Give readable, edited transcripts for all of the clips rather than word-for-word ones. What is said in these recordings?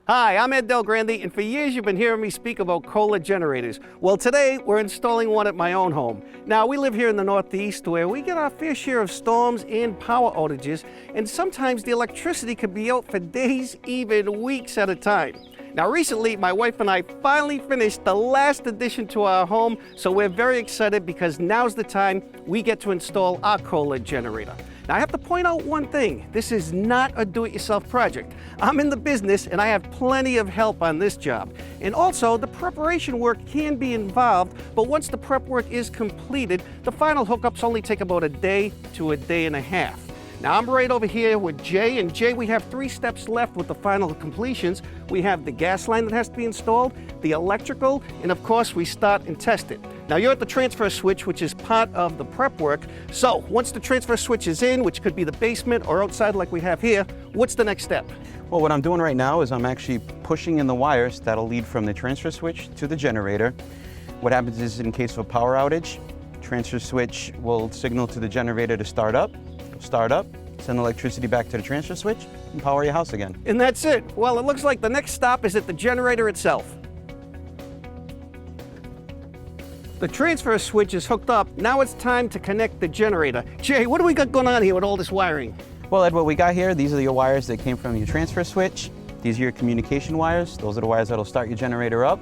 Hi, I'm Ed Del Grande, and for years you've been hearing me speak about Kohler generators. Well, today we're installing one at my own home. Now, we live here in the Northeast where we get our fair share of storms and power outages, and sometimes the electricity could be out for days, even weeks at a time. Now, recently, my wife and I finally finished the last addition to our home, so we're very excited because now's the time we get to install our Kohler generator. Now, I have to point out one thing. This is not a do-it-yourself project. I'm in the business and I have plenty of help on this job. And also, the preparation work can be involved, but once the prep work is completed, the final hookups only take about a day to a day and a half. Now, I'm right over here with Jay, and Jay, we have 3 steps left with the final completions. We have the gas line that has to be installed, the electrical, and of course, we start and test it. Now, you're at the transfer switch, which is part of the prep work. So, once the transfer switch is in, which could be the basement or outside like we have here, what's the next step? Well, what I'm doing right now is I'm actually pushing in the wires that'll lead from the transfer switch to the generator. What happens is, in case of a power outage, transfer switch will signal to the generator to start up, send electricity back to the transfer switch, and power your house again. And that's it. Well, it looks like the next stop is at the generator itself. The transfer switch is hooked up. Now it's time to connect the generator. Jay, what do we got going on here with all this wiring? Well, Ed, what we got here, these are your wires that came from your transfer switch. These are your communication wires. Those are the wires that'll start your generator up,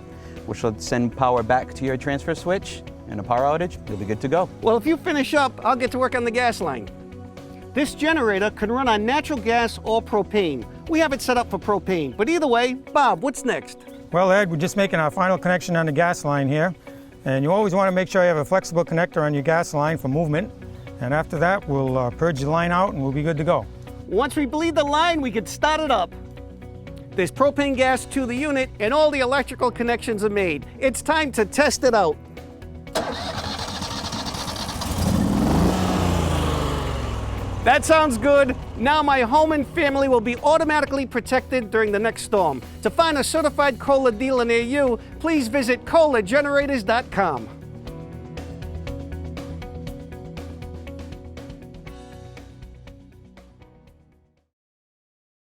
which will send power back to your transfer switch. In a power outage, you'll be good to go. Well, if you finish up, I'll get to work on the gas line. This generator can run on natural gas or propane. We have it set up for propane, but either way, Bob, what's next? Well, Ed, we're just making our final connection on the gas line here. And you always want to make sure you have a flexible connector on your gas line for movement. And after that, we'll purge the line out and we'll be good to go. Once we bleed the line, we can start it up. There's propane gas to the unit and all the electrical connections are made. It's time to test it out. That sounds good. Now my home and family will be automatically protected during the next storm. To find a certified Kohler dealer near you, please visit kohlergenerators.com.